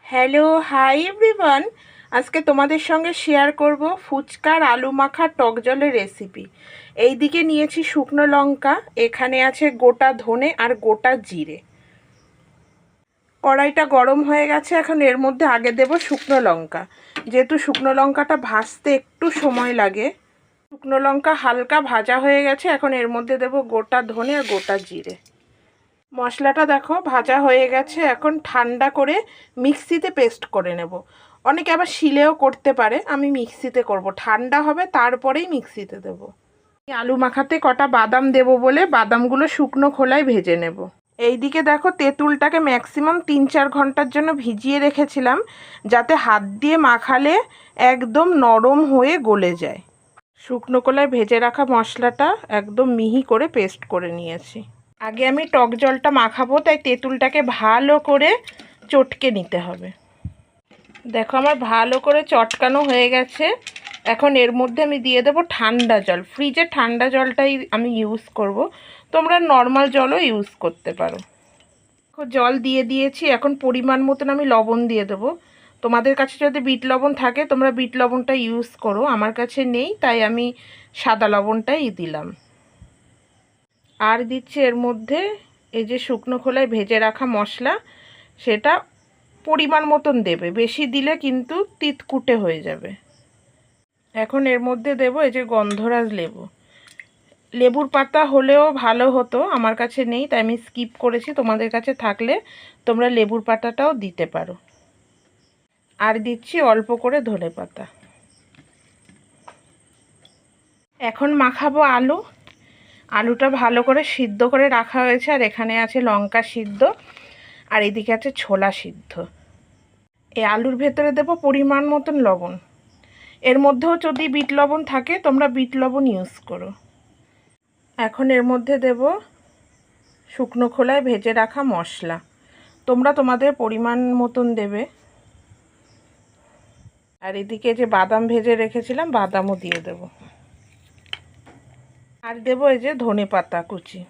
Hello, hi everyone. আজকে তোমাদের সঙ্গে শেয়ার করব ফুচকার আলু মাখা টক জলের রেসিপি। এই দিকে নিয়েছি শুকনো লঙ্কা, এখানে আছে গোটা ধনে আর গোটা জিরে। কড়াইটা গরম হয়ে গেছে, এখন এর মধ্যে আগে দেব শুকনো লঙ্কা। যেহেতু শুকনো লঙ্কাটা ভাজতে একটু সময় লাগে, শুকনো লঙ্কা হালকা ভাজা হয়ে গেছে, এখন এর মধ্যে দেব গোটা ধনে আর গোটা জিরে। মশলাটা দেখো ভাজা হয়ে গেছে, এখন ঠান্ডা করে মিক্সিতে পেস্ট করে নেব। অনেকে আবার শিলেও করতে পারে, আমি মিক্সিতে করব। ঠান্ডা হবে তারপরেই মিক্সিতে দেব। আলু মাখাতে কটা বাদাম দেব বলে বাদামগুলো শুকনো খোলায় ভেজে নেব। এইদিকে দেখো তেঁতুলটাকে ম্যাক্সিমাম 3-4 ঘন্টার জন্য ভিজিয়ে রেখেছিলাম, যাতে হাত দিয়ে মাখালে একদম নরম হয়ে গলে যায়। শুকনো খোলায় ভেজে রাখা মশলাটা একদম মিহি করে পেস্ট করে নিয়েছি। আগে আমি টক জলটা মাখাবো, তাই তেঁতুলটাকে ভালো করে চটকে নিতে হবে। দেখো আমার ভালো করে চটকানো হয়ে গেছে। এখন এর মধ্যে আমি দিয়ে দেবো ঠান্ডা জল। ফ্রিজের ঠান্ডা জলটাই আমি ইউজ করব, তোমরা নর্মাল জলও ইউজ করতে পারো। জল দিয়ে দিয়েছি, এখন পরিমাণ মতন আমি লবণ দিয়ে দেবো। তোমাদের কাছে যদি বিট লবণ থাকে তোমরা বিট লবণটা ইউজ করো, আমার কাছে নেই তাই আমি সাদা লবণটাই দিলাম। আর দিচ্ছি এর মধ্যে এই যে শুকনো খোলায় ভেজে রাখা মশলা, সেটা পরিমাণ মতন দেবে, বেশি দিলে কিন্তু তিতকুটে হয়ে যাবে। এখন এর মধ্যে দেব এই যে গন্ধরাজ লেবু। লেবুর পাতা হলেও ভালো হতো, আমার কাছে নেই তাই আমি স্কিপ করেছি। তোমাদের কাছে থাকলে তোমরা লেবুর পাতাটাও দিতে পারো। আর দিচ্ছি অল্প করে ধনে পাতা। এখন মাখাবো আলু। আলুটা ভালো করে সিদ্ধ করে রাখা হয়েছে, আর এখানে আছে লঙ্কা সিদ্ধ, আর এদিকে আছে ছোলা সিদ্ধ। এই আলুর ভেতরে দেব পরিমাণ মতন লবণ। এর মধ্যেও যদি বিট লবণ থাকে তোমরা বিট লবণ ইউজ করো। এখন এর মধ্যে দেব শুকনো খোলায় ভেজে রাখা মশলা, তোমরা তোমাদের পরিমাণ মতন দেবে। আর এদিকে যে বাদাম ভেজে রেখেছিলাম বাদামও দিয়ে দেব। আর দেবো এই যে ধনে পাতা কুচি।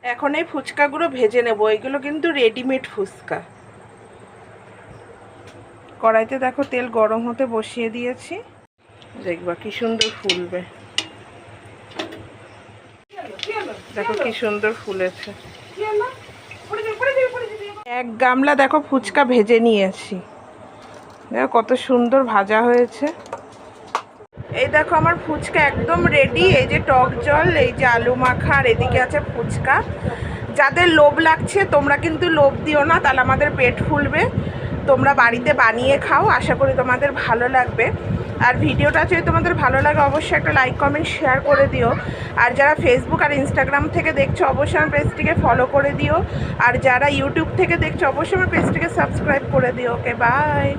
এখন এই ফুচকাগুলো ভেজে নেব, এগুলো কিন্তু রেডিমেড ফুচকা। কড়াইতে দেখো তেল গরম হতে বসিয়ে দিয়েছি, দেখবা কি সুন্দর ফুলবে। দেখো কি সুন্দর ফুলেছে। এক গামলা দেখো ফুচকা ভেজে নিয়েছি, দেখো কত সুন্দর ভাজা হয়েছে। এই দেখো আমার ফুচকা একদম রেডি। এই যে টক জল, এই যে আলু মাখা, আর এদিকে আছে ফুচকা। যাদের লোভ লাগছে তোমরা কিন্তু লোভ দিও না, তাহলে আমাদের পেট ফুলবে। তোমরা বাড়িতে বানিয়ে খাও, আশা করি তোমাদের ভালো লাগবে। আর ভিডিওটা যদি তোমাদের ভালো লাগে অবশ্যই একটা লাইক কমেন্ট শেয়ার করে দিও। আর যারা ফেসবুক আর ইনস্টাগ্রাম থেকে দেখছো অবশ্যই আমার পেজটিকে ফলো করে দিও। আর যারা ইউটিউব থেকে দেখছো অবশ্যই আমার পেজটিকে সাবস্ক্রাইব করে দিও। ওকে, বাই।